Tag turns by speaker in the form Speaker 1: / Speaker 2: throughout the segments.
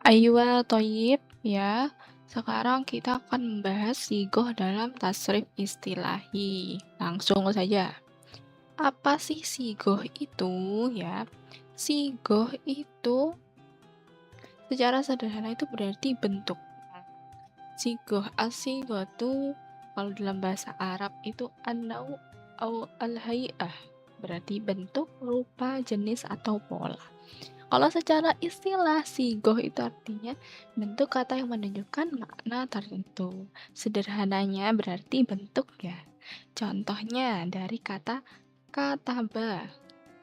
Speaker 1: Aywa toyib ya. Sekarang kita akan membahas sigoh dalam tasrif istilahi. Langsung saja. Apa sih sigoh itu ya? Sigoh itu secara sederhana itu berarti bentuk. Sigoh asigoh itu kalau dalam bahasa Arab itu an-nau' au al-hay'ah. Berarti bentuk, rupa, jenis atau pola. Kalau secara istilah, sigoh itu artinya bentuk kata yang menunjukkan makna tertentu. Sederhananya berarti bentuk ya. Contohnya dari kata kataba.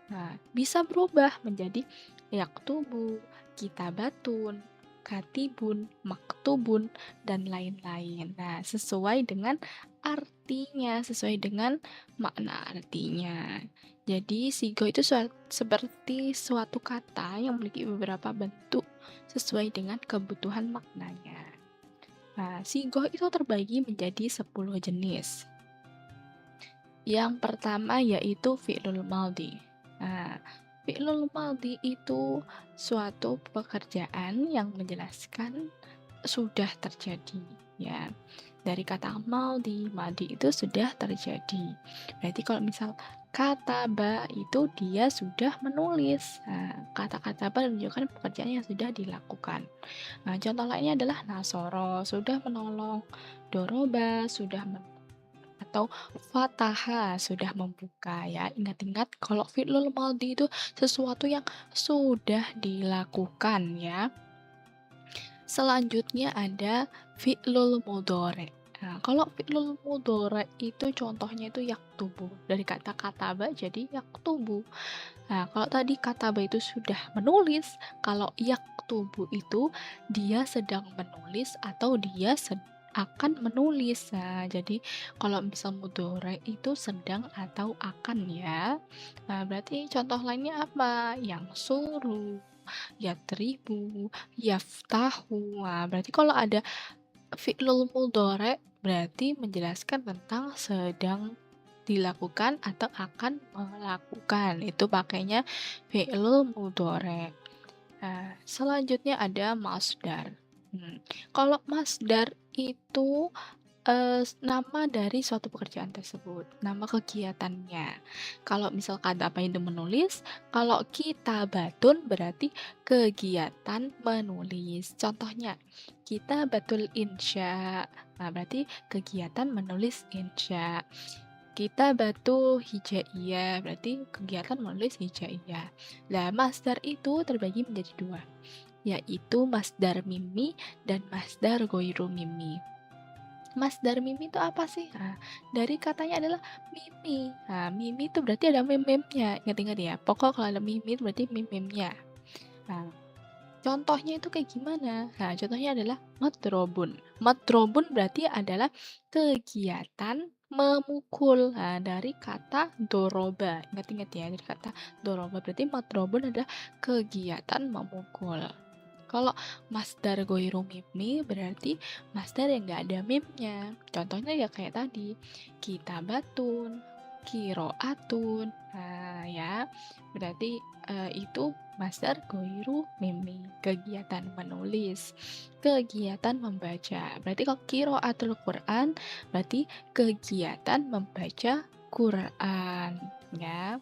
Speaker 1: Nah, bisa berubah menjadi yaktubu, kitabatun, katibun, maktubun, dan lain-lain. Nah, sesuai dengan artinya, sesuai dengan makna artinya. Jadi, sigo itu seperti suatu kata yang memiliki beberapa bentuk sesuai dengan kebutuhan maknanya. Nah, sigo itu terbagi menjadi 10 jenis. Yang pertama yaitu fi'lul maldi. Nah, fi'lul maldi itu suatu pekerjaan yang menjelaskan sudah terjadi, ya. Dari kata maldi, maldi itu sudah terjadi. Berarti kalau misal kataba itu dia sudah menulis. Nah, kata kataba menunjukkan pekerjaan yang sudah dilakukan. Nah, contoh lainnya adalah nasoro, sudah menolong, doroba, sudah atau fataha sudah membuka ya. Ingat-ingat kalau fi'lul madhi itu sesuatu yang sudah dilakukan ya. Selanjutnya ada fi'lul mudhari. Nah, kalau fi'lul mudhari itu contohnya itu yaktubu. Dari kata kataba jadi yaktubu. Nah, kalau tadi kataba itu sudah menulis, kalau yaktubu itu dia sedang menulis atau dia akan menulis. Nah, jadi kalau misal mudhari itu sedang atau akan ya. Nah, berarti contoh lainnya apa? Yang suruh, yatribu, yaftahu. Nah, berarti kalau ada fi'lul mudhari berarti menjelaskan tentang sedang dilakukan atau akan melakukan. Itu pakainya fi'lul mudhari. Nah, selanjutnya ada masdar. Kalau masdar itu nama dari suatu pekerjaan tersebut, nama kegiatannya. Kalau misal kata apa itu menulis, kalau kitabatun berarti kegiatan menulis. Contohnya, kitabatul insya. Nah, berarti kegiatan menulis insya. Kitabatu hijaiyah, berarti kegiatan menulis hijaiyah. Nah, masdar itu terbagi menjadi dua, yaitu masdar mimi dan masdar goiru mimi. Masdar mimi itu apa sih? Nah, dari katanya adalah mimi. Nah, mimi itu berarti ada mim-mimnya. Ingat-ingat ya, pokok kalau ada mimi itu berarti mim-mimnya. Nah, contohnya itu kayak gimana? Nah, contohnya adalah matrobun. Matrobun berarti adalah kegiatan memukul. Nah, dari kata doroba. Ingat-ingat ya, dari kata doroba berarti matrobun adalah kegiatan memukul. Kalau masdar goiru mimi berarti masdar yang nggak ada mimnya. Contohnya ya kayak tadi, kitabatun, kiroatun. Nah, ya, berarti itu masdar goiru mimi, kegiatan menulis, kegiatan membaca. Berarti kalau kiroatul Quran berarti kegiatan membaca Quran, ya.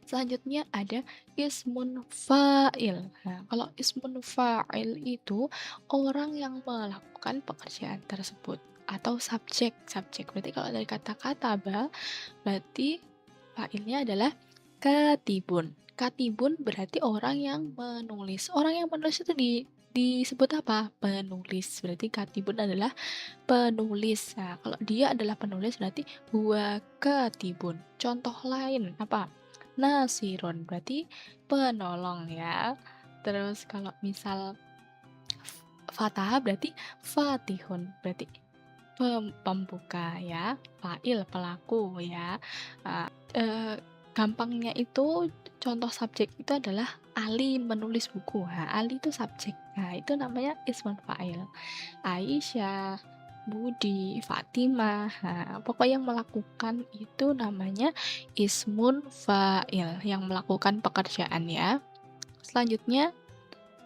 Speaker 1: Selanjutnya ada ismun fa'il. Nah, kalau ismun fa'il itu orang yang melakukan pekerjaan tersebut atau subjek. Subjek berarti kalau dari kata-kata berarti fa'ilnya adalah katibun. Katibun berarti orang yang menulis. Orang yang menulis itu disebut apa? Penulis. Berarti katibun adalah penulis. Nah, kalau dia adalah penulis berarti huwa katibun. Contoh lain apa? Nasirun berarti penolong ya. Terus kalau misal fatah berarti fatihun berarti pembuka ya, fa'il pelaku ya. Nah, gampangnya itu contoh subjek itu adalah Ali menulis buku. Nah, Ali itu subjek. Nah, itu namanya ismun fa'il. Aisyah, Budi, Fatimah. Nah, pokoknya yang melakukan itu namanya ismun fa'il, yang melakukan pekerjaan ya. Selanjutnya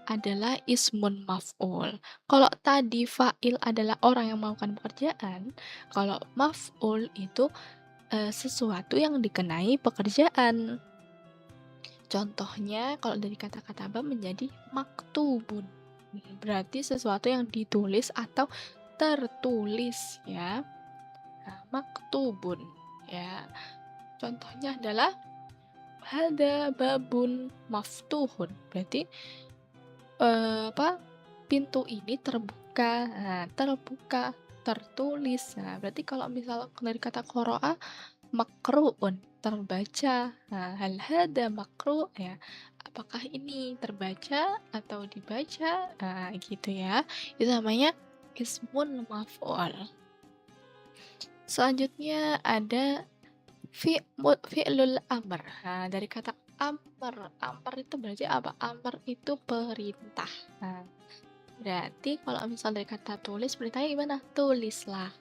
Speaker 1: adalah ismun maf'ul. Kalau tadi fa'il adalah orang yang melakukan pekerjaan, kalau maf'ul itu sesuatu yang dikenai pekerjaan. Contohnya kalau dari kata-kata ba menjadi maktubun. Berarti sesuatu yang ditulis atau tertulis ya. Nah, maktubun ya. Contohnya adalah hada babun maftuhun. Berarti apa? Pintu ini terbuka. Nah, terbuka, tertulis. Nah, berarti kalau misal dari kata qara'a makru'un, terbaca. Nah, hal hada makru' ya. Apakah ini terbaca atau dibaca? Nah, gitu ya. Itu namanya ismun maf'ul. Selanjutnya ada fi'lul amr. Nah, dari kata amr. Amr itu berarti apa? Amr itu perintah. Nah, berarti kalau misal dari kata tulis, perintahnya gimana? Tulislah.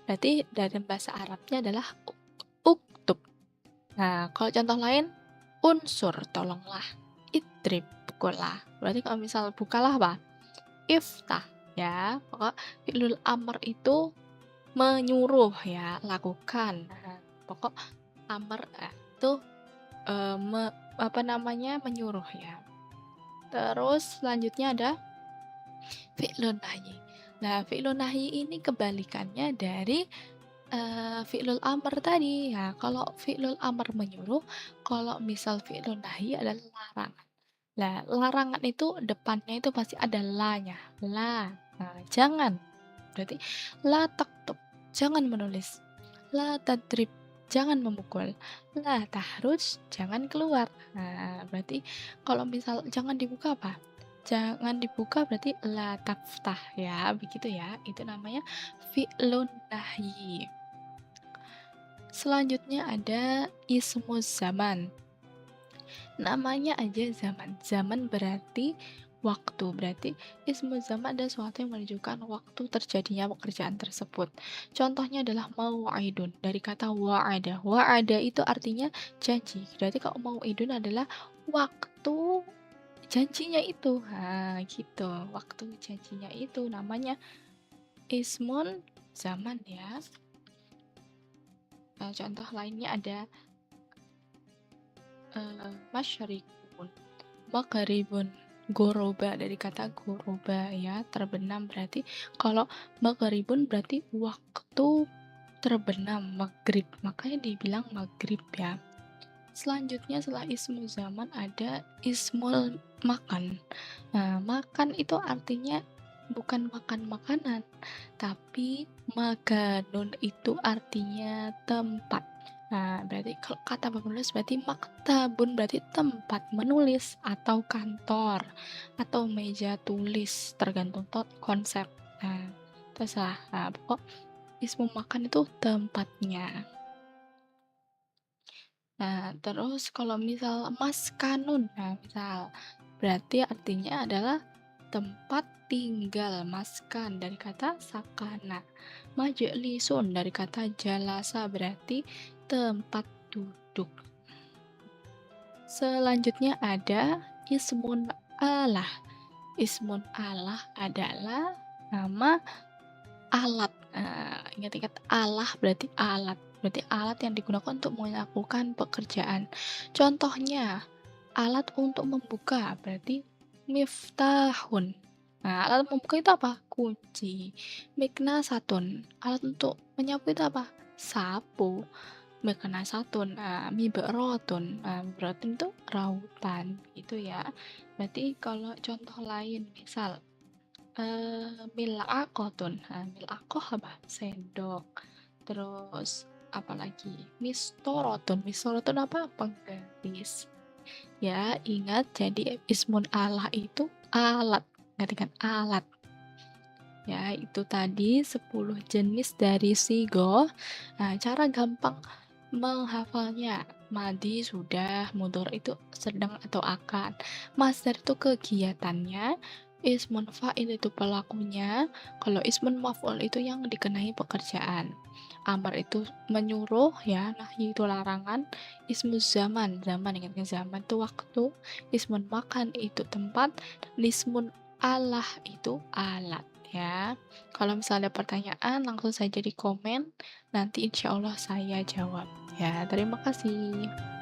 Speaker 1: Berarti dari bahasa Arabnya adalah uktub. Nah, kalau contoh lain, unsur, tolonglah. Idrib, pukullah. Berarti kalau misal bukalah apa? Iftah, ya. Pokok fi'lul amr itu menyuruh ya, lakukan. Nah, pokok amr itu apa namanya? Menyuruh ya. Terus selanjutnya ada fi'lun nahyi. Nah, fi'lun nahyi ini kebalikannya dari fi'lul amr tadi. Ya, kalau fi'lul amr menyuruh, kalau misal fi'lun nahyi adalah larangan. Nah, larangan itu depannya itu pasti ada la-nya. La. Nah, jangan. Berarti la taktub, jangan menulis. La tadrib, jangan memukul. La tahrus, jangan keluar. Nah, berarti kalau misal jangan dibuka apa? Jangan dibuka berarti la taftah ya, begitu ya. Itu namanya fi'lun nahyi. Selanjutnya ada ismuz zaman. Namanya aja zaman. Zaman berarti waktu. Berarti ismu zaman adalah sesuatu yang menunjukkan waktu terjadinya pekerjaan tersebut. Contohnya adalah mau'idun. Dari kata wa'ada. Wa'ada itu artinya janji. Berarti kalau mau'idun adalah waktu janjinya itu. Nah, gitu. Waktu janjinya itu namanya ismun zaman ya. Nah, contoh lainnya ada masyrikun, maghribun, goroba dari kata goroba ya, terbenam. Berarti kalau maghribun berarti waktu terbenam, maghrib, makanya dibilang maghrib ya. Selanjutnya setelah ismu zaman ada ismul makan. Nah, makan itu artinya bukan makan makanan, tapi makanun itu artinya tempat. Nah, berarti kalau kata menulis berarti maktabun berarti tempat menulis atau kantor atau meja tulis tergantung konsep. Nah, terserah. Nah, pokok ismu makan itu tempatnya. Nah, terus kalau misal maskanun, nah misal berarti artinya adalah tempat tinggal, maskan dari kata sakana. Majlisun dari kata jalasa berarti tempat duduk. Selanjutnya ada ismun alah. Ismun alah adalah nama alat. Nah, ingat-ingat alah berarti alat. Berarti alat yang digunakan untuk melakukan pekerjaan. Contohnya, alat untuk membuka berarti miftahun. Nah, alat membuka itu apa? Kunci. Miknasatun. Alat untuk menyapu itu apa? Sapu. Miknasatun. Mibrotun. Mibrotun itu rautan. Itu ya. Berarti kalau contoh lain, misal mil'aqotun. Mil'aqoh apa? Sendok. Terus apalagi? Mistorotun apa? Penggaris. Ya, ingat jadi ismun Allah itu alat. Ingat alat. Ya, itu tadi 10 jenis dari sigo. Nah, cara gampang menghafalnya. Madi sudah, mudhor itu sedang atau akan. Masdar itu kegiatannya, ismun fa'il itu pelakunya, kalau ismun maf'ul itu yang dikenai pekerjaan. amar itu menyuruh ya, nahyi itu larangan, ismuz zaman, zaman ingatnya zaman itu waktu, ismun makan itu tempat, dan ismun alah itu alat ya. Kalau misalnya ada pertanyaan langsung saja di komen, nanti insya Allah saya jawab ya. Terima kasih.